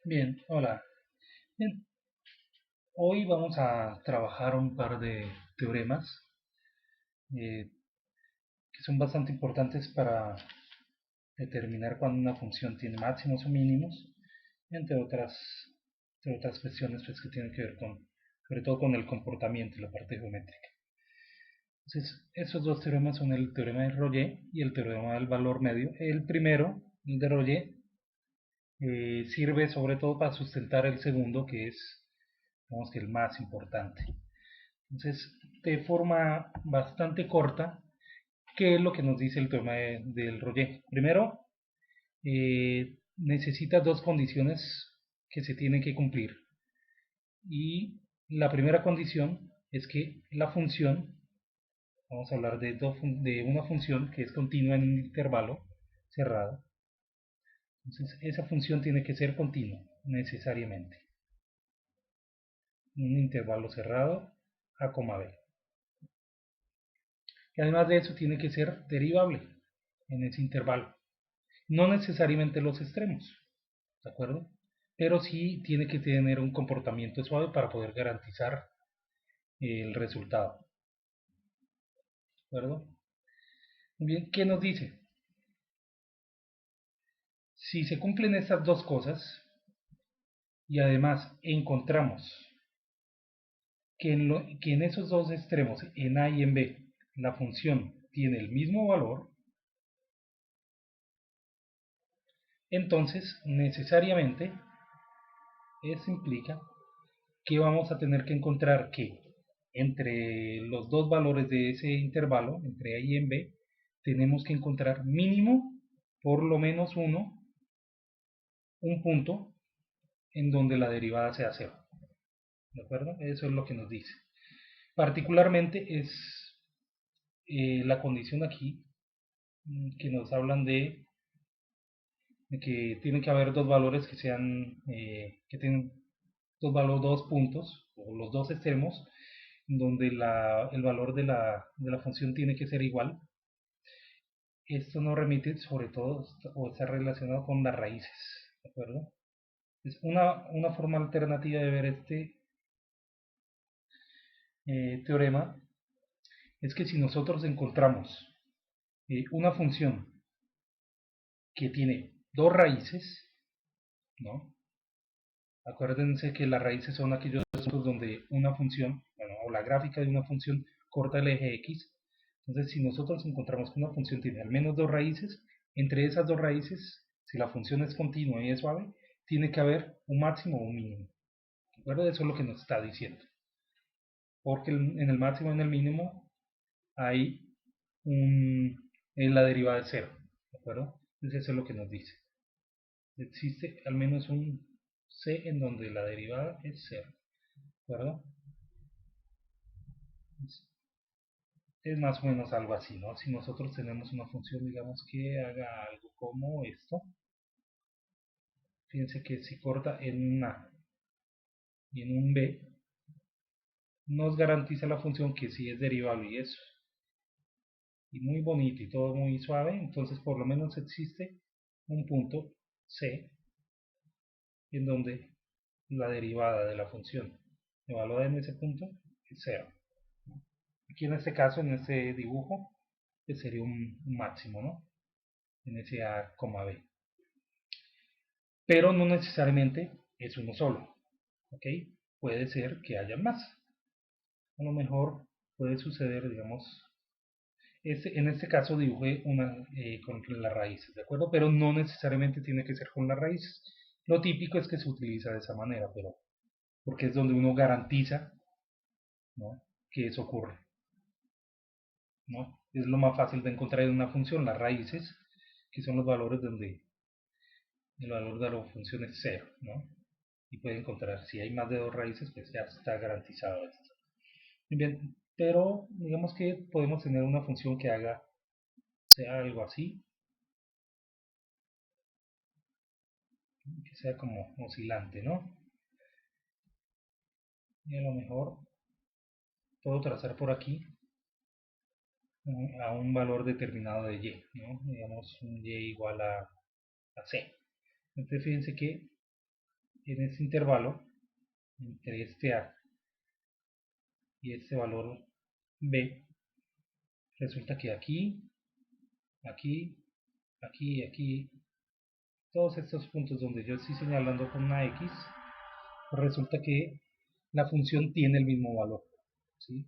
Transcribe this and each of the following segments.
Bien, hola. Bien, hoy vamos a trabajar un par de teoremas eh, que son bastante importantes para determinar cuando una función tiene máximos o mínimos, entre otras, entre otras cuestiones pues, que tienen que ver con, sobre todo con el comportamiento y la parte geométrica. Entonces, esos dos teoremas son el teorema de Rolle y el teorema del valor medio. El primero, el de Rolle, sirve sobre todo para sustentar el segundo, que es, digamos que el más importante. Entonces, de forma bastante corta, ¿qué es lo que nos dice el teorema del Rolle? Primero, necesita dos condiciones que se tienen que cumplir. Y la primera condición es que la función, vamos a hablar de una función que es continua en un intervalo cerrado. Entonces, esa función tiene que ser continua, necesariamente. En un intervalo cerrado, a, b. Y además de eso, tiene que ser derivable en ese intervalo. No necesariamente los extremos, ¿de acuerdo? Pero sí tiene que tener un comportamiento suave para poder garantizar el resultado, ¿de acuerdo? Muy bien, ¿qué nos dice? Si se cumplen estas dos cosas y además encontramos que en esos dos extremos, en A y en B, la función tiene el mismo valor, entonces necesariamente eso implica que vamos a tener que encontrar que entre los dos valores de ese intervalo, entre A y en B, tenemos que encontrar mínimo, por lo menos un punto en donde la derivada sea cero. ¿De acuerdo? Eso es lo que nos dice. Particularmente es la condición aquí que nos hablan de que tienen que haber dos valores que sean, que tienen dos puntos, o los dos extremos, donde el valor de la función tiene que ser igual. Esto nos remite sobre todo o está relacionado con las raíces, ¿de acuerdo? Es una forma alternativa de ver este teorema es que si nosotros encontramos una función que tiene dos raíces, ¿no? Acuérdense que las raíces son aquellos puntos donde una función, bueno, o la gráfica de una función corta el eje X. Entonces, si nosotros encontramos que una función tiene al menos dos raíces, entre esas dos raíces, si la función es continua y es suave, tiene que haber un máximo o un mínimo. ¿De acuerdo? Eso es lo que nos está diciendo. Porque en el máximo y en el mínimo hay la derivada de cero. ¿De acuerdo? Entonces, eso es lo que nos dice. Existe al menos un C en donde la derivada es cero. ¿De acuerdo? Es más o menos algo así, ¿no? Si nosotros tenemos una función, digamos, que haga algo como esto, fíjense que si corta en un A y en un B, nos garantiza la función que sí es derivable y eso. Y muy bonito y todo muy suave, entonces por lo menos existe un punto C en donde la derivada de la función evaluada en ese punto es cero. Aquí en este caso, en este dibujo, pues sería un máximo, ¿no? En ese A, B. Pero no necesariamente es uno solo, ¿ok? Puede ser que haya más. A lo mejor puede suceder, digamos, en este caso dibujé una con las raíces, ¿de acuerdo? Pero no necesariamente tiene que ser con las raíces. Lo típico es que se utiliza de esa manera, pero porque es donde uno garantiza, ¿no?, que eso ocurre, ¿no? Es lo más fácil de encontrar en una función, las raíces, que son los valores donde el valor de la función es cero, ¿no? Y puede encontrar, si hay más de dos raíces, pues ya está garantizado esto. Bien, pero digamos que podemos tener una función que haga, sea algo así, que sea como oscilante, ¿no? Y a lo mejor puedo trazar por aquí a un valor determinado de y, ¿no? Digamos un y igual a c. Entonces fíjense que en este intervalo, entre este A y este valor B, resulta que aquí, aquí, aquí, aquí, todos estos puntos donde yo estoy señalando con una X, resulta que la función tiene el mismo valor, ¿sí?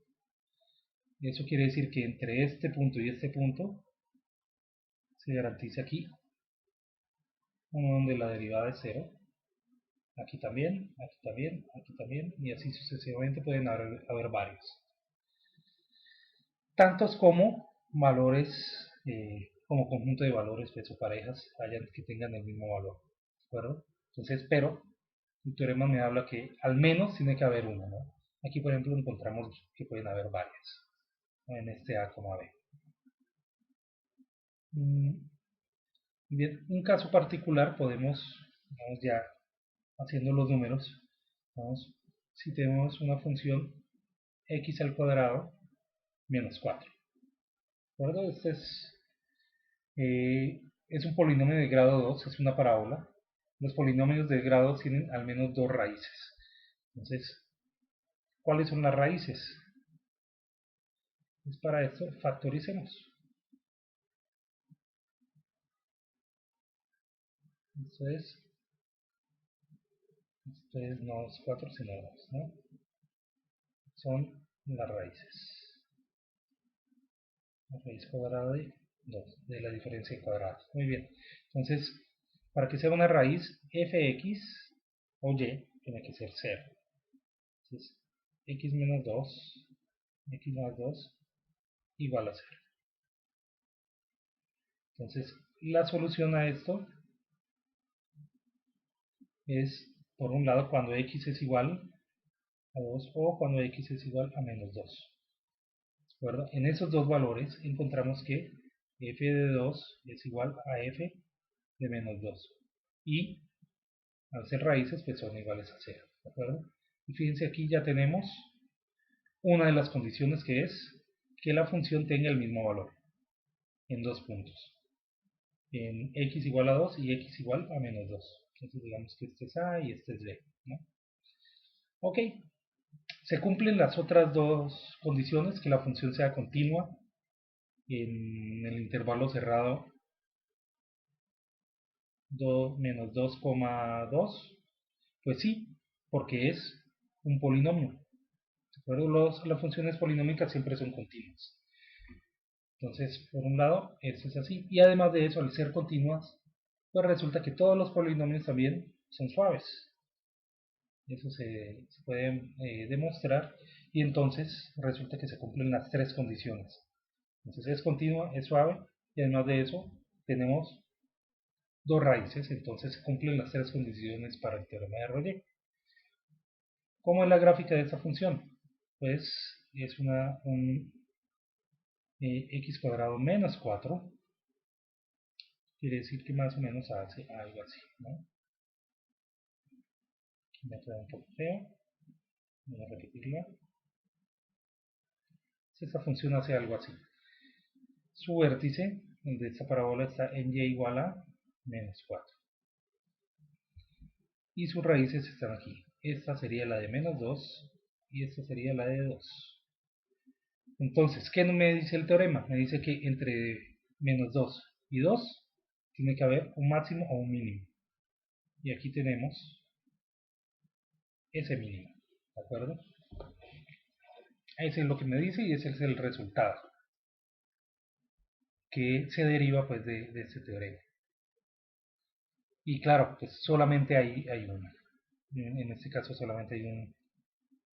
Eso quiere decir que entre este punto y este punto se garantiza aquí uno donde la derivada es 0, aquí también, aquí también, aquí también, y así sucesivamente pueden haber varios. Tantos como valores, como conjunto de valores pues, o parejas que tengan el mismo valor, ¿de acuerdo? Entonces, pero el teorema me habla que al menos tiene que haber uno, ¿no? Aquí, por ejemplo, encontramos que pueden haber varias, ¿no? En este A, B. Bien, un caso particular podemos, vamos ya haciendo los números, vamos, si tenemos una función x al cuadrado menos 4, ¿de acuerdo? Este es un polinomio de grado 2, es una parábola. Los polinomios de grado tienen al menos dos raíces. Entonces, ¿cuáles son las raíces? Pues para esto factoricemos. Esto es no es 4 sino 2, ¿no? Son las raíces. La raíz cuadrada de 2, de la diferencia de cuadrados. Muy bien. Entonces, para que sea una raíz, fx o y tiene que ser 0. Entonces, x menos 2, x más 2, igual a 0. Entonces, la solución a esto es, por un lado, cuando x es igual a 2 o cuando x es igual a menos 2. ¿De acuerdo? En esos dos valores encontramos que f de 2 es igual a f de menos 2. Y al ser raíces, pues son iguales a 0. ¿De acuerdo? Y fíjense, aquí ya tenemos una de las condiciones que es que la función tenga el mismo valor en dos puntos. En x igual a 2 y x igual a menos 2. Entonces digamos que este es A y este es B, ¿no? Ok, se cumplen las otras dos condiciones, que la función sea continua en el intervalo cerrado 2 menos 2,2. Pues sí, porque es un polinomio. ¿De acuerdo? Las funciones polinómicas siempre son continuas. Entonces, por un lado, esto es así. Y además de eso, al ser continuas, pues resulta que todos los polinomios también son suaves. Eso se puede demostrar. Y entonces resulta que se cumplen las tres condiciones. Entonces es continua, es suave. Y además de eso, tenemos dos raíces. Entonces se cumplen las tres condiciones para el teorema de Roger. ¿Cómo es la gráfica de esta función? Pues es un x cuadrado menos 4. Quiere decir que más o menos hace algo así, ¿no? Aquí me queda un poco feo. Voy a repetirla. Esta función hace algo así. Su vértice de esta parábola está en y igual a menos 4. Y sus raíces están aquí. Esta sería la de menos 2 y esta sería la de 2. Entonces, ¿qué me dice el teorema? Me dice que entre menos 2 y 2 tiene que haber un máximo o un mínimo. Y aquí tenemos ese mínimo, ¿de acuerdo? Ese es lo que me dice y ese es el resultado que se deriva pues de este teorema. Y claro, pues solamente hay una. En este caso solamente hay un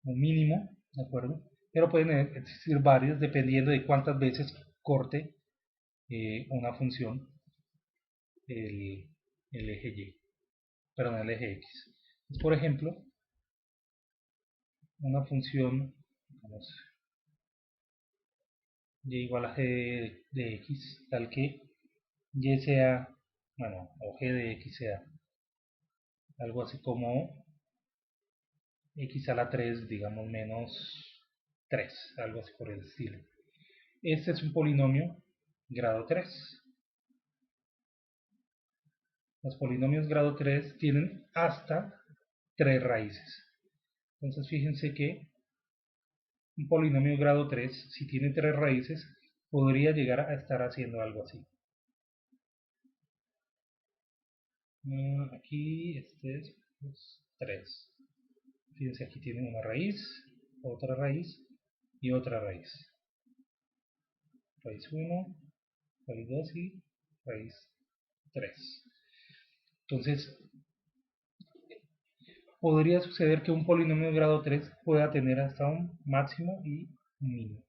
mínimo, ¿de acuerdo? Pero pueden existir varios dependiendo de cuántas veces corte una función el eje Y, perdón, el eje X. Entonces, por ejemplo, una función, vamos, y igual a g de x, tal que y sea, bueno, o g de x sea algo así como x a la 3, digamos, menos 3, algo así por el estilo. Este es un polinomio grado 3. Los polinomios grado 3 tienen hasta tres raíces. Entonces fíjense que un polinomio grado 3, si tiene tres raíces, podría llegar a estar haciendo algo así. Aquí este es pues, 3. Fíjense, aquí tiene una raíz, otra raíz y otra raíz. Raíz 1, raíz 2 y raíz 3. Entonces, podría suceder que un polinomio de grado 3 pueda tener hasta un máximo y un mínimo,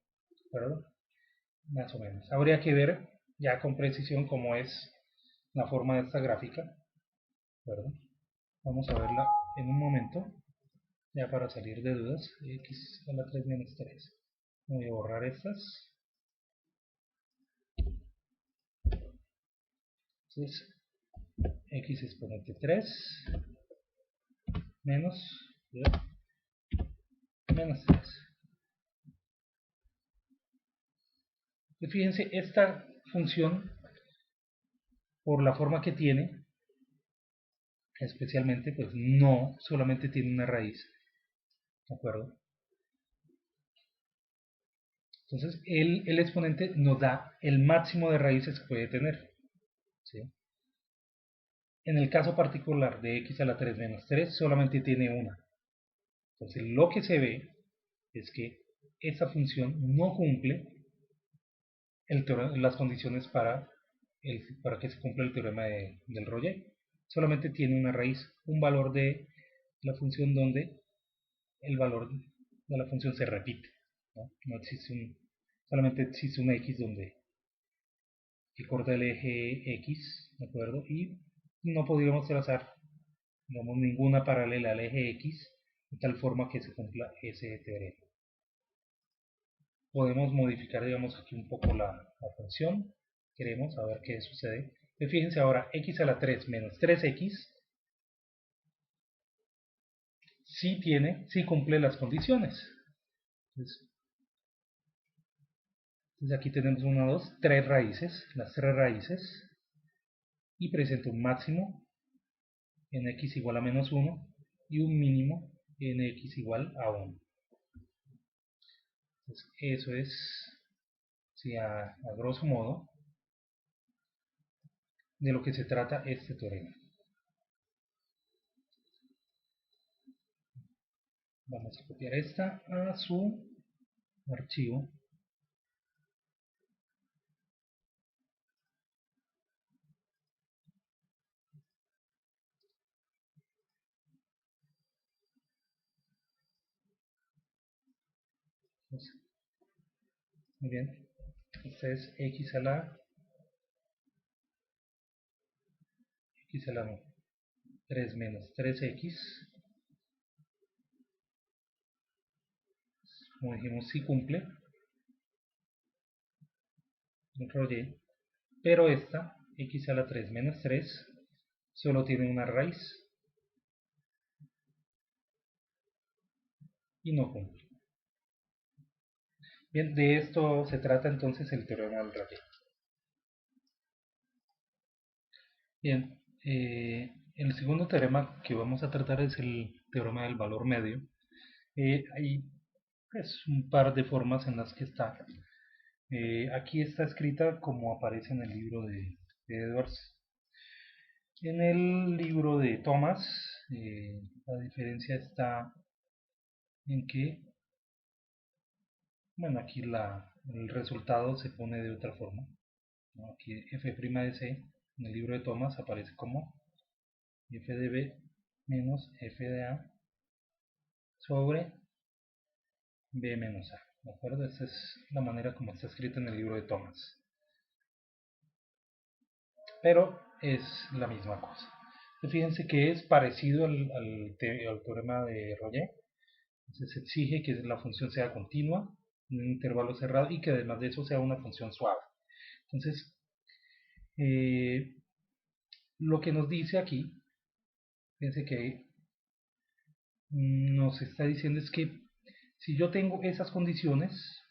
¿verdad? Más o menos. Habría que ver ya con precisión cómo es la forma de esta gráfica, ¿verdad? Vamos a verla en un momento, ya para salir de dudas. X a la 3 menos 3. Voy a borrar estas. Entonces, x exponente 3 menos menos 3. Y fíjense, esta función, por la forma que tiene, especialmente, pues no solamente tiene una raíz, ¿de acuerdo? Entonces, el exponente nos da el máximo de raíces que puede tener, ¿sí? En el caso particular de x a la 3 menos 3, solamente tiene una. Entonces, lo que se ve es que esta función no cumple las condiciones para que se cumpla el teorema del Roger. Solamente tiene una raíz, un valor de la función donde el valor de la función se repite. No existe solamente existe un x donde que corta el eje x, ¿de acuerdo? Y no podríamos trazar, digamos, ninguna paralela al eje x de tal forma que se cumpla ese teorema. Podemos modificar, digamos, aquí un poco la función. Queremos a ver qué sucede. Y fíjense ahora, x a la 3 menos 3x sí cumple las condiciones. Entonces aquí tenemos 1, 2, 3 raíces, las 3 raíces, y presenta un máximo en x igual a menos 1 y un mínimo en x igual a 1. Entonces eso es, sí, a grosso modo, de lo que se trata este teorema. Vamos a copiar esta a su archivo. Entonces, muy bien, esta es x a la 3 menos 3x. Como dijimos, sí cumple el Roger, pero esta x a la 3 menos 3 solo tiene una raíz y no cumple. Bien, de esto se trata entonces el teorema del Roger. Bien, el segundo teorema que vamos a tratar es el teorema del valor medio. Hay pues, un par de formas en las que está. Aquí está escrita como aparece en el libro de Edwards. En el libro de Thomas, la diferencia está en que, bueno, aquí el resultado se pone de otra forma, ¿no? Aquí f' de c en el libro de Thomas aparece como f de b menos f de a sobre b menos a. ¿De acuerdo? Esta es la manera como está escrita en el libro de Thomas. Pero es la misma cosa. Fíjense que es parecido al teorema de Roger. Entonces se exige que la función sea continua en un intervalo cerrado y que además de eso sea una función suave. Entonces, lo que nos dice aquí, fíjense que nos está diciendo es que si yo tengo esas condiciones,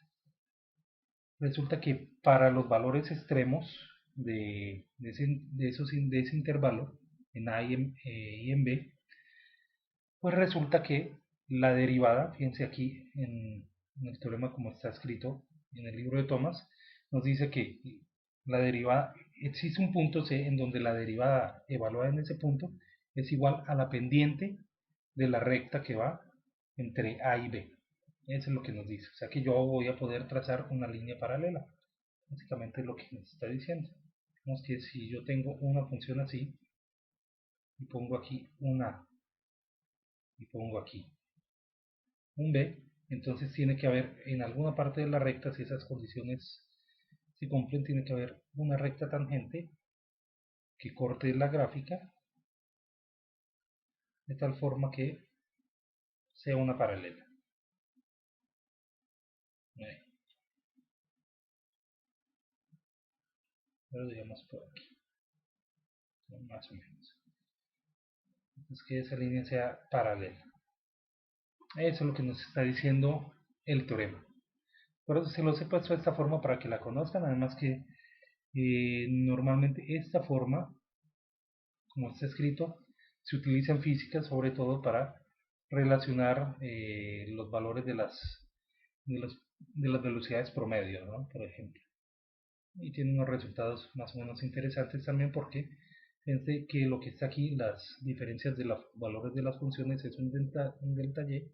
resulta que para los valores extremos de ese intervalo, en A y en B, Pues resulta que la derivada, fíjense aquí en el teorema como está escrito en el libro de Thomas, nos dice que la derivada, existe un punto C en donde la derivada evaluada en ese punto es igual a la pendiente de la recta que va entre A y B. Eso es lo que nos dice. O sea que yo voy a poder trazar una línea paralela. Básicamente es lo que nos está diciendo. Vemos que si yo tengo una función así, y pongo aquí un A, y pongo aquí un B, entonces tiene que haber en alguna parte de la recta, si esas condiciones se cumplen, tiene que haber una recta tangente que corte la gráfica de tal forma que sea una paralela. Lo digamos por aquí, más o menos. Entonces que esa línea sea paralela. Eso es lo que nos está diciendo el teorema. Por eso se los he puesto de esta forma para que la conozcan, además que normalmente esta forma, como está escrito, se utiliza en física sobre todo para relacionar los valores de, las, de las velocidades promedio, ¿no? Por ejemplo. Y tiene unos resultados más o menos interesantes también porque fíjense que lo que está aquí, las diferencias de los valores de las funciones es un delta y,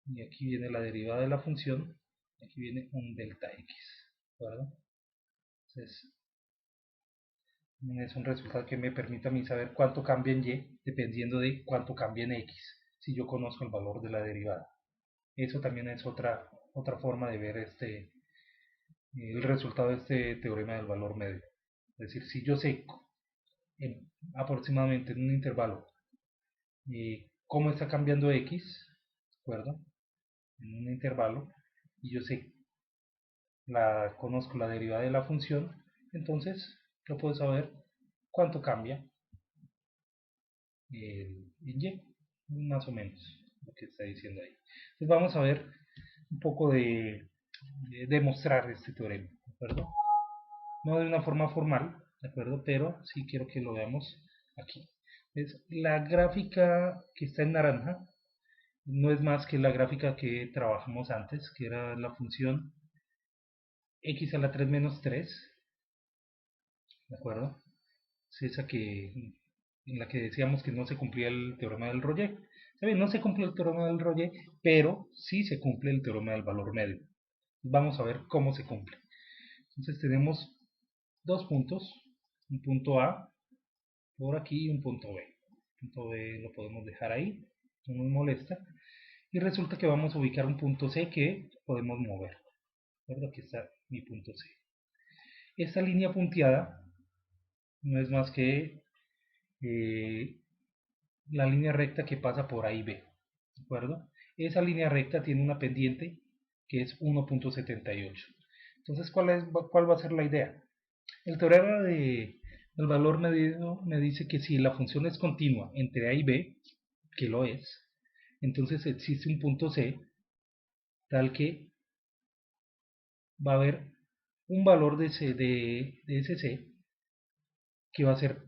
y aquí viene la derivada de la función, aquí viene un delta x, ¿verdad? Entonces, es un resultado que me permite a mí saber cuánto cambia en y dependiendo de cuánto cambia en x, si yo conozco el valor de la derivada. Eso también es otra forma de ver el resultado de este teorema del valor medio. Es decir, si yo sé aproximadamente en un intervalo cómo está cambiando x, ¿de acuerdo? En un intervalo, y yo sé, conozco la derivada de la función, entonces yo puedo saber cuánto cambia en y, más o menos, lo que está diciendo ahí. Entonces vamos a ver un poco de demostrar este teorema, ¿de acuerdo? No de una forma formal, ¿de acuerdo? Pero sí quiero que lo veamos aquí. La gráfica que está en naranja no es más que la gráfica que trabajamos antes, que era la función x a la 3 menos 3, ¿de acuerdo? Es esa en la que decíamos que no se cumplía el teorema del Rolle. ¿Saben? No se cumple el teorema del Rolle, pero sí se cumple el teorema del valor medio. Vamos a ver cómo se cumple. Entonces tenemos dos puntos, un punto A por aquí y un punto B. El punto B lo podemos dejar ahí, no nos molesta. Y resulta que vamos a ubicar un punto C que podemos mover. ¿Verdad? Aquí está mi punto C. Esta línea punteada no es más que la línea recta que pasa por A y B. ¿De acuerdo? Esa línea recta tiene una pendiente que es 1.78. Entonces, ¿cuál va a ser la idea? El teorema del valor medido me dice que si la función es continua entre A y B, que lo es, entonces existe un punto C tal que va a haber un valor de ese C que va a ser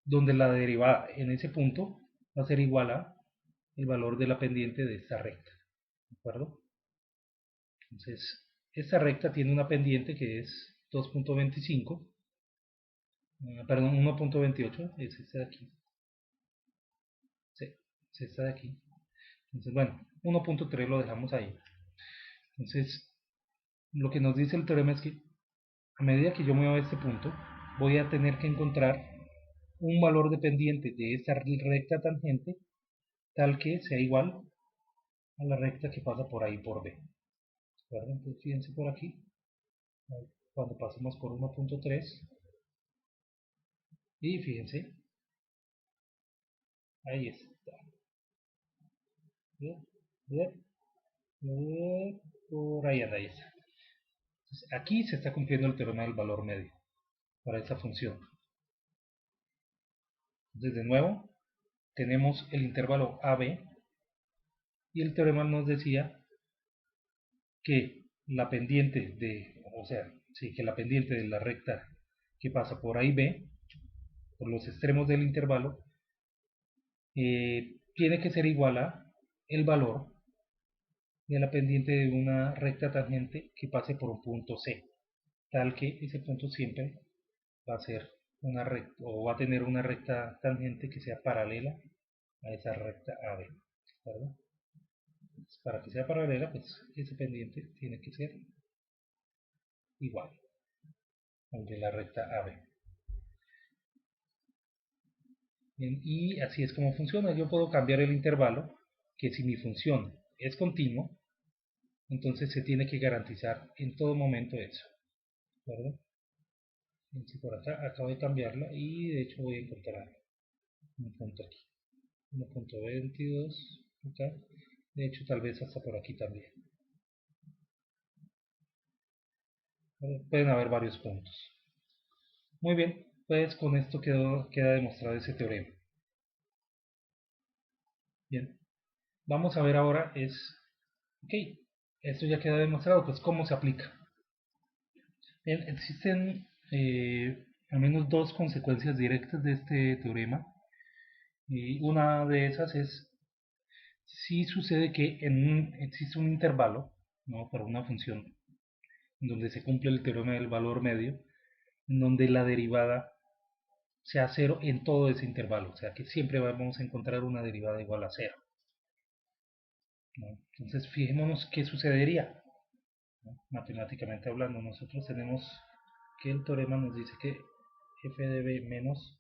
donde la derivada en ese punto va a ser igual a el valor de la pendiente de esta recta. ¿De acuerdo? Entonces, esta recta tiene una pendiente que es 2.25, perdón, 1.28, es esta de aquí. Sí, es esta de aquí. Entonces, bueno, 1.3 lo dejamos ahí. Entonces, lo que nos dice el teorema es que a medida que yo me voy a este punto, voy a tener que encontrar un valor dependiente de esta recta tangente tal que sea igual a la recta que pasa por ahí por B. ¿De acuerdo? Entonces, fíjense por aquí, cuando pasemos por 1.3, y fíjense, ahí está. ¿Bien? ¿Bien? Por ahí anda, ahí está. Entonces, aquí se está cumpliendo el teorema del valor medio para esta función. Entonces, de nuevo, tenemos el intervalo AB y el teorema nos decía que la pendiente o sea, sí, que la pendiente de la recta que pasa por A y B, por los extremos del intervalo, tiene que ser igual a el valor de la pendiente de una recta tangente que pase por un punto C, tal que ese punto siempre va a ser una recta o va a tener una recta tangente que sea paralela a esa recta AB, ¿verdad? Entonces, para que sea paralela, pues ese pendiente tiene que ser igual al de la recta AB. Bien, y así es como funciona. Yo puedo cambiar el intervalo, que si mi función es continua, entonces se tiene que garantizar en todo momento eso, ¿verdad? Si por acá acabo de cambiarla y de hecho voy a encontrar un punto aquí, 1.22 acá, de hecho tal vez hasta por aquí también. Pueden haber varios puntos. Muy bien, pues con esto queda demostrado ese teorema. Bien, vamos a ver ahora ok, esto ya queda demostrado, pues cómo se aplica. Bien, existen al menos dos consecuencias directas de este teorema. Y una de esas es si sucede que existe un intervalo, ¿no?, para una función en donde se cumple el teorema del valor medio, en donde la derivada sea cero en todo ese intervalo, o sea que siempre vamos a encontrar una derivada igual a cero, ¿no? Entonces fijémonos qué sucedería, ¿no? Matemáticamente hablando, nosotros tenemos que el teorema nos dice que f de b menos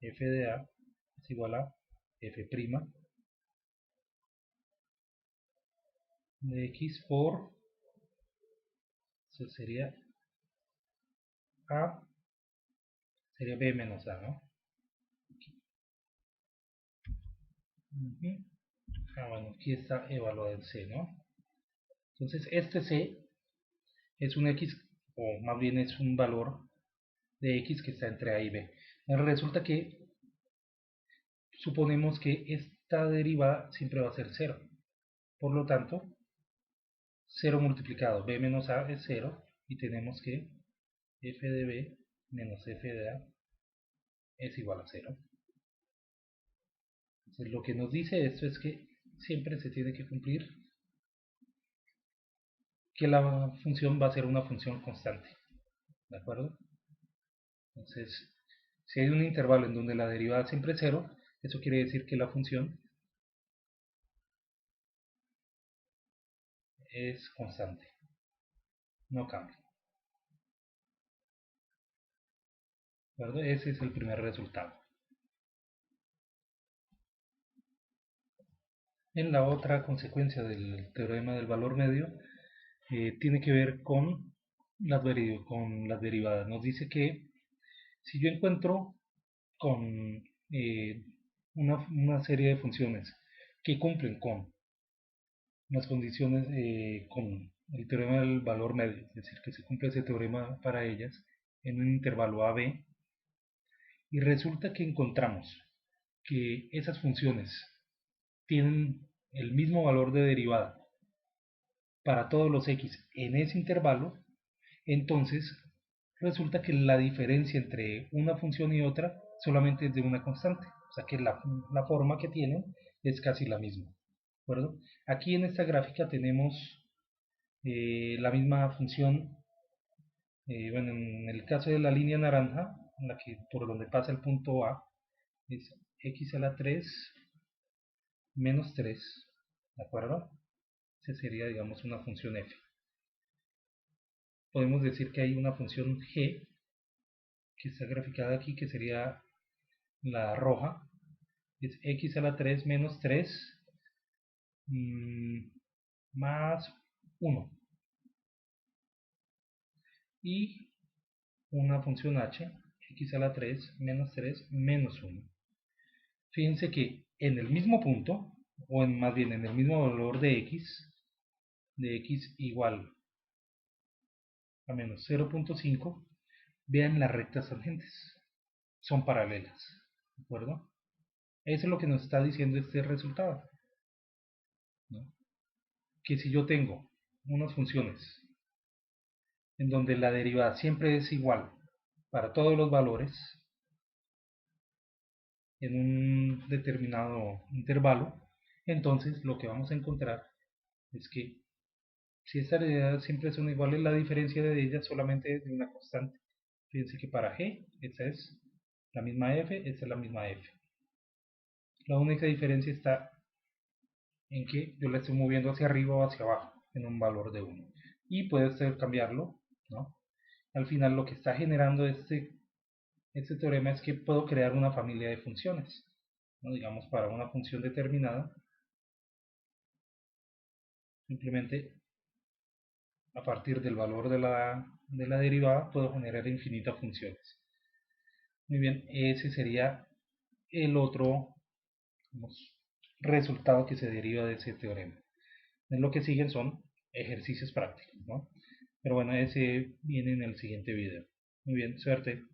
f de a es igual a f' de x por, eso sería a, sería b menos a, ¿no? Bueno, aquí está evaluado en c, ¿no? Entonces este c es un x, o más bien es un valor de x que está entre a y b. Ahora resulta que suponemos que esta derivada siempre va a ser 0. Por lo tanto, 0 multiplicado b menos a es 0 y tenemos que f de b menos f de a es igual a 0. Entonces lo que nos dice esto es que siempre se tiene que cumplir que la función va a ser una función constante, ¿de acuerdo? Entonces, si hay un intervalo en donde la derivada siempre es 0, eso quiere decir que la función es constante, no cambia, ¿verdad? Ese es el primer resultado. En la otra consecuencia del teorema del valor medio, tiene que ver con las derivadas. Nos dice que si yo encuentro con una serie de funciones que cumplen con las condiciones, con el teorema del valor medio, es decir, que se cumple ese teorema para ellas en un intervalo AB, y resulta que encontramos que esas funciones tienen el mismo valor de derivada para todos los x en ese intervalo, entonces resulta que la diferencia entre una función y otra solamente es de una constante, o sea que la forma que tienen es casi la misma, ¿de acuerdo? Aquí en esta gráfica tenemos la misma función, bueno, en el caso de la línea naranja, en la que por donde pasa el punto A, es x a la 3 menos 3, ¿de acuerdo? Esa sería, digamos, una función f. Podemos decir que hay una función g que está graficada aquí, que sería la roja, es x a la 3 menos 3 más 1, y una función h, x a la 3 menos 3 menos 1. Fíjense que en el mismo punto, o más bien en el mismo valor de x igual a menos 0.5, vean las rectas tangentes, son paralelas, ¿de acuerdo? Eso es lo que nos está diciendo este resultado, ¿no? Que si yo tengo unas funciones en donde la derivada siempre es igual para todos los valores, en un determinado intervalo, entonces lo que vamos a encontrar es que si estas heredades siempre son iguales, la diferencia de ellas solamente es de una constante. Fíjense que para G, esta es la misma F, esta es la misma F. La única diferencia está en que yo la estoy moviendo hacia arriba o hacia abajo en un valor de 1. Y puede usted cambiarlo, ¿no? Al final lo que está generando este teorema es que puedo crear una familia de funciones, ¿no? Digamos, para una función determinada, simplemente a partir del valor de la derivada puedo generar infinitas funciones. Muy bien, ese sería el otro, digamos, resultado que se deriva de ese teorema. En lo que siguen son ejercicios prácticos, ¿no? Pero bueno, ese viene en el siguiente video. Muy bien, suerte.